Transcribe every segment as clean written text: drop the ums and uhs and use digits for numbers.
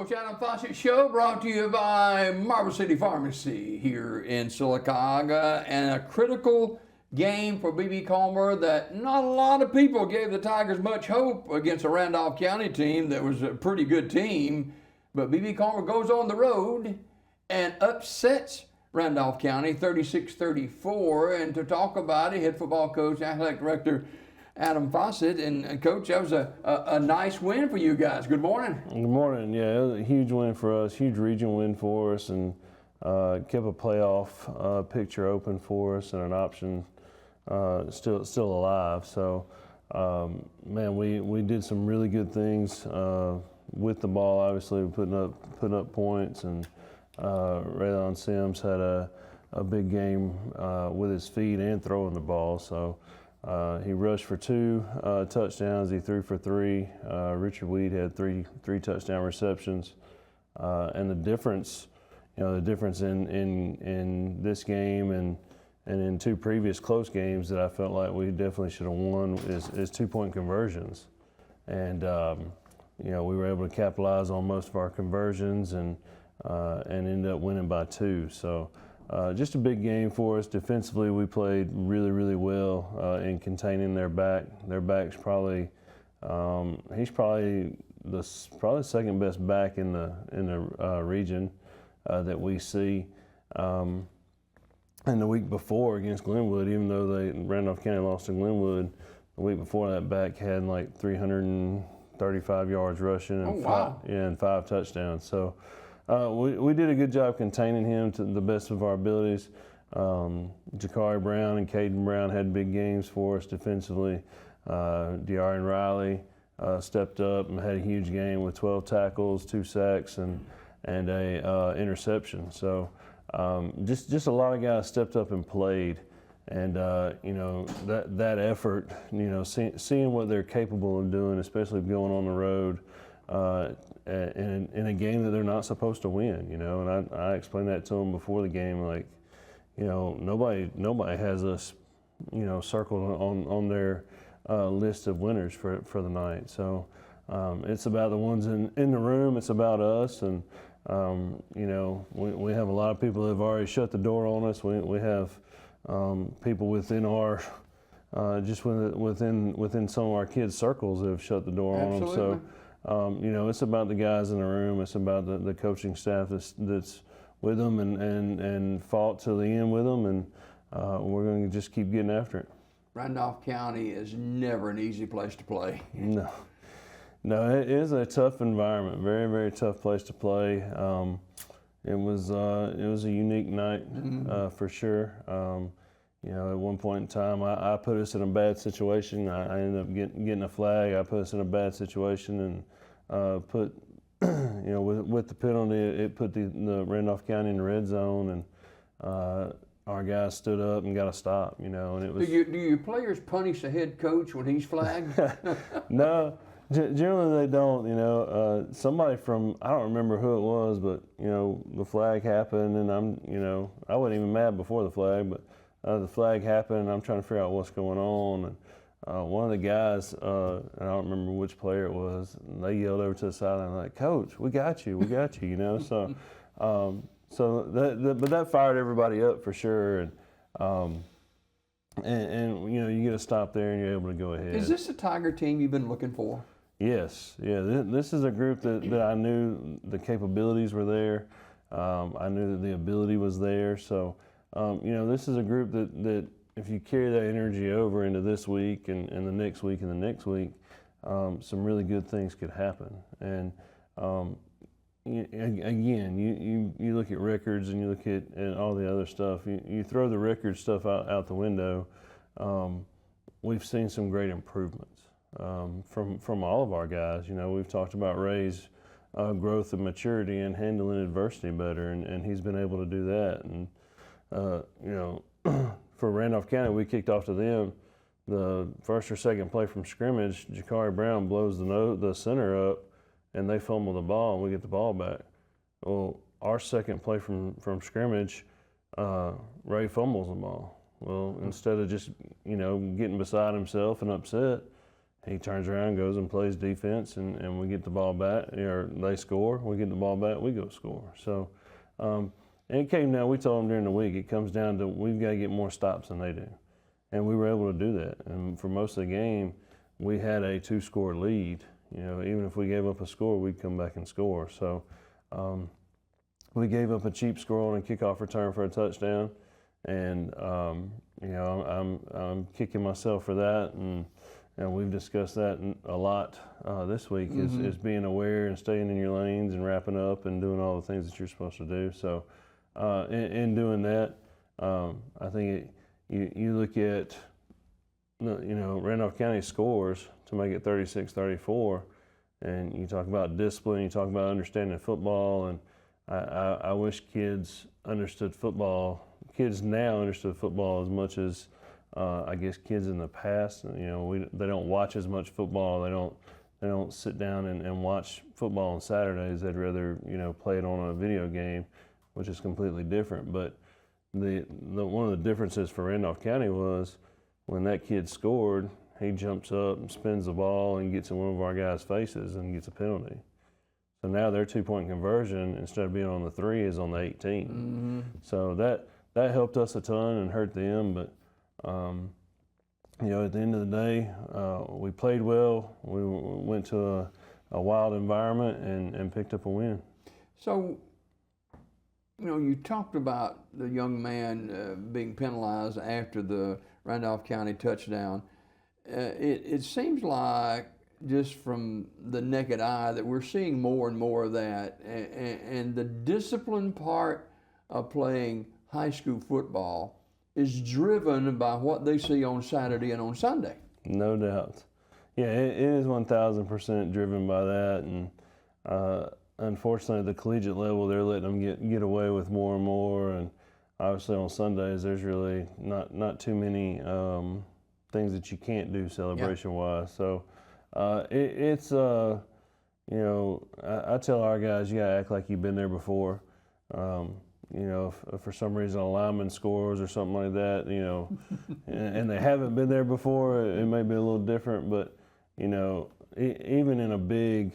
Coach Adam Fossett Show brought to you by Marble City Pharmacy here in Sylacauga, and a critical game for B.B. Comer that not a lot of people gave the Tigers much hope against a Randolph County team that was a pretty good team. But B.B. Comer goes on the road and upsets Randolph County 36-34. And to talk about it, head football coach, athletic director Adam Fossett. And Coach, that was a nice win for you guys. Good morning. Good morning. Yeah, it was a huge win for us, huge regional win for us, and kept a playoff picture open for us and an option still alive. So, man, we did some really good things with the ball. Obviously, putting up points, and Raylon Sims had a big game with his feet and throwing the ball. So. He rushed for 2 touchdowns. He threw for 3. Richard Weed had three touchdown receptions. And the difference, in this game and in 2 previous close games that I felt like we definitely should have won is 2-point conversions. And we were able to capitalize on most of our conversions and ended up winning by 2. So. Just a big game for us. Defensively, we played really, really well in containing their back. Their back's probably he's probably the second best back in the region that we see. And the week before against Glenwood, even though Randolph County lost to Glenwood, the week before that back had like 335 yards rushing and 5 touchdowns. So. We did a good job containing him to the best of our abilities. Jakari Brown and Caden Brown had big games for us defensively. De'Arian Riley stepped up and had a huge game with 12 tackles, 2 sacks, and a interception. So just a lot of guys stepped up and played. And that effort, seeing what they're capable of doing, especially going on the road. In a game that they're not supposed to win, and I explained that to them before the game, like, nobody has us, circled on their list of winners for the night. So it's about the ones in the room. It's about us, and we have a lot of people that have already shut the door on us. We have people within our just within some of our kids' circles that have shut the door on them. So. It's about the guys in the room. It's about the coaching staff that's with them and fought to the end with them, and we're going to just keep getting after it. Randolph County is never an easy place to play. No, it is a tough environment. Very, very tough place to play. It was a unique night for sure. At one point in time, I put us in a bad situation. I ended up getting a flag. I put us in a bad situation, and with the penalty, it put the Randolph County in the red zone, and our guys stood up and got a stop. And it was. Do your players punish the head coach when he's flagged? No, generally they don't. Somebody from, I don't remember who it was, but the flag happened, and I wasn't even mad before the flag, but. The flag happened, and I'm trying to figure out what's going on. And one of the guys, and I don't remember which player it was, and they yelled over to the sideline like, "Coach, we got you," So, but that fired everybody up for sure. And you get a stop there, and you're able to go ahead. Is this a Tiger team you've been looking for? Yes, yeah. This is a group that I knew the capabilities were there. I knew that the ability was there. So. This is a group that if you carry that energy over into this week and the next week and the next week, some really good things could happen. And again, you look at records and you look at and all the other stuff. You throw the record stuff out the window. We've seen some great improvements from all of our guys. We've talked about Ray's growth and maturity and handling adversity better, and he's been able to do that. And for Randolph County, we kicked off to them. The first or second play from scrimmage, Jakari Brown blows the center up, and they fumble the ball, and we get the ball back. Well, our second play from scrimmage, Ray fumbles the ball. Well, instead of just getting beside himself and upset, he turns around, goes and plays defense, and we get the ball back, or they score. We get the ball back, we go score. So, and it came down. We told them during the week, it comes down to we've got to get more stops than they do. And we were able to do that. And for most of the game, we had a 2-score lead. Even if we gave up a score, we'd come back and score. So we gave up a cheap score on a kickoff return for a touchdown. And, I'm kicking myself for that. And we've discussed that a lot this week, is being aware and staying in your lanes and wrapping up and doing all the things that you're supposed to do. So in doing that, I think you look at, Randolph County scores to make it 36-34, and you talk about discipline, you talk about understanding football, and I wish kids understood football. Kids now understood football as much as I guess kids in the past. They don't watch as much football. They don't sit down and watch football on Saturdays. They'd rather play it on a video game, which is completely different. But the one of the differences for Randolph County was when that kid scored, he jumps up and spins the ball and gets in one of our guys' faces and gets a penalty. So now their 2-point conversion, instead of being on the 3, is on the 18. Mm-hmm. So that helped us a ton and hurt them. But at the end of the day, we played well. We went to a wild environment and picked up a win. So, you talked about the young man being penalized after the Randolph County touchdown. It seems like, just from the naked eye, that we're seeing more and more of that. And the discipline part of playing high school football is driven by what they see on Saturday and on Sunday. No doubt. Yeah, it is 1,000% driven by that. And unfortunately, at the collegiate level, they're letting them get away with more and more. And obviously on Sundays, there's really not too many things that you can't do celebration-wise. So it's I tell our guys, you gotta act like you've been there before. If for some reason a lineman scores or something like that, and they haven't been there before, it may be a little different. But even in a big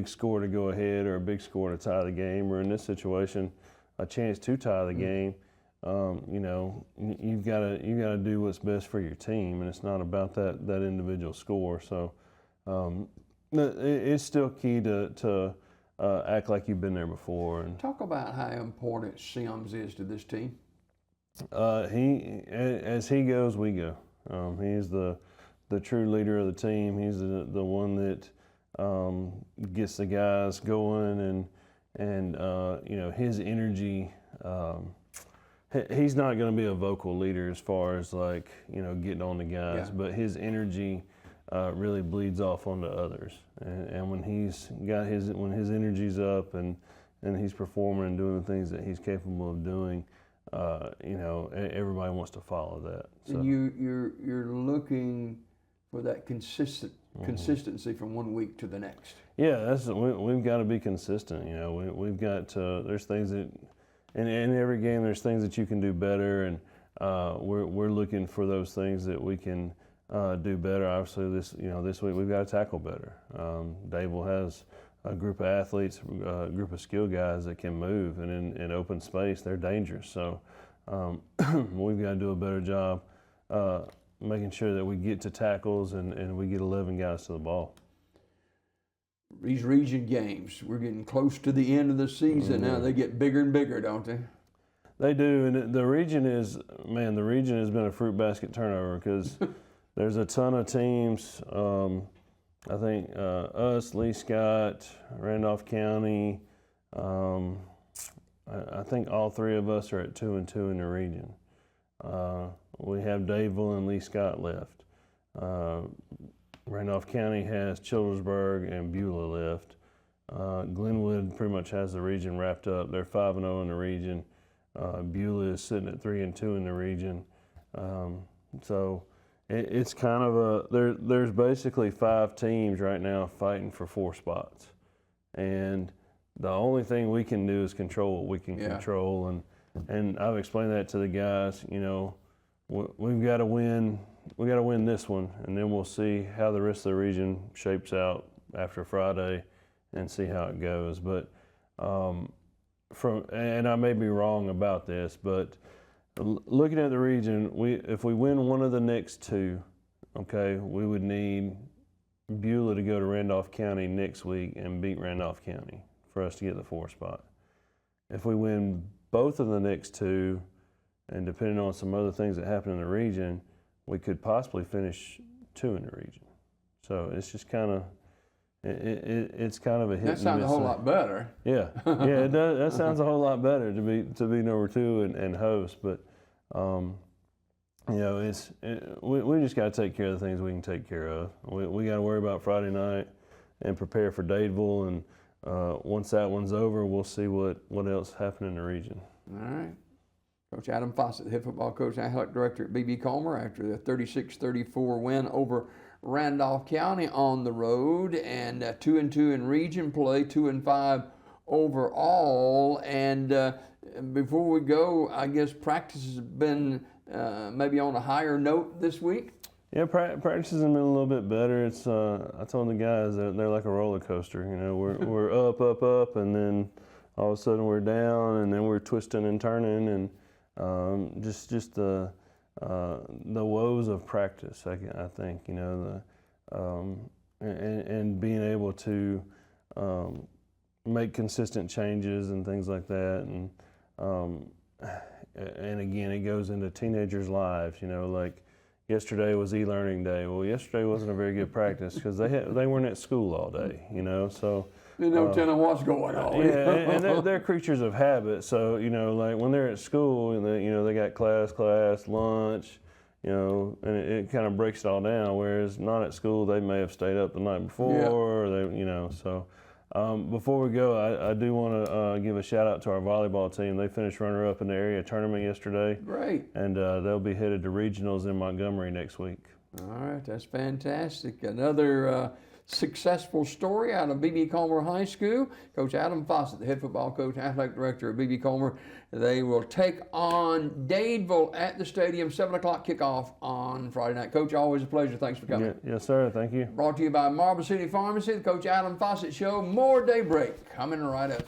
score to go ahead, or a big score to tie the game, or in this situation, a chance to tie the game, you've got to do what's best for your team, and it's not about that individual score. So it's still key to act like you've been there before. And talk about how important Sims is to this team. As he goes, we go. He's the true leader of the team. He's the one that gets the guys going, and his energy. He's not going to be a vocal leader as far as getting on the guys, but his energy really bleeds off onto others. And when when his energy's up and he's performing and doing the things that he's capable of doing, everybody wants to follow that. So. And you're looking for that consistency from one week to the next. Yeah, we've got to be consistent. We've got to. There's things that in every game there's things that you can do better, and we're looking for those things that we can do better. Obviously, this week we've got to tackle better. Dable has a group of athletes, a group of skill guys that can move, and in open space they're dangerous. So we've got to do a better job making sure that we get to tackles and we get 11 guys to the ball. These region games, we're getting close to the end of the season now. They get bigger and bigger, don't they? They do, and the region has been a fruit basket turnover because there's a ton of teams. I think us, Lee Scott, Randolph County, I think all three of us are at 2-2 in the region. We have Dadeville and Lee Scott left. Randolph County has Childersburg and Beulah left. Glenwood pretty much has the region wrapped up. They're 5-0 in the region. Beulah is sitting at 3-2 in the region. So it's kind of there's basically 5 teams right now fighting for 4 spots. And the only thing we can do is control what we can control. And I've explained that to the guys, you know, we've got to win. We got to win this one, and then we'll see how the rest of the region shapes out after Friday and see how it goes. But and I may be wrong about this, but looking at the region, if we win one of the next 2, okay, we would need Beulah to go to Randolph County next week and beat Randolph County for us to get the 4 spot. If we win both of the next 2, and depending on some other things that happen in the region, we could possibly finish 2 in the region. So it's just kind of, it's kind of a hit and miss. That sounds a whole lot better. Yeah, yeah, it does. That sounds a whole lot better to be number 2 and host. But you know, we just got to take care of the things we can take care of. We got to worry about Friday night and prepare for Dadeville. And once that one's over, we'll see what else happened in the region. All right. Coach Adam Fossett, head football coach, athletic director at BB Comer, after the 36-34 win over Randolph County on the road, and 2-2 in region play, 2-5 overall. And before we go, I guess practice has been maybe on a higher note this week. Yeah, practice has been a little bit better. It's I told the guys that they're like a roller coaster. You know, we're up, and then all of a sudden we're down, and then we're twisting and turning, and just the woes of practice. I think, you know, and being able to make consistent changes and things like that, and again, it goes into teenagers' lives. You know, like yesterday was e-learning day. Well, yesterday wasn't a very good practice because they weren't at school all day. You know, so. They don't tell them what's going on. Yeah, and they're creatures of habit. So, you know, like when they're at school, and they got class, lunch, you know, and it kind of breaks it all down. Whereas not at school, they may have stayed up the night before, or they, you know. So, before we go, I do want to give a shout out to our volleyball team. They finished runner-up in the area tournament yesterday. Great. And they'll be headed to regionals in Montgomery next week. All right, that's fantastic. Another successful story out of BB Comer High School. Coach Adam Fossett, the head football coach, athletic director of BB Comer. They will take on Dadeville at the stadium, 7 o'clock kickoff on Friday night. Coach, always a pleasure. Thanks for coming. Yes, sir. Thank you. Brought to you by Marble City Pharmacy, the Coach Adam Fossett Show. More Daybreak coming right up.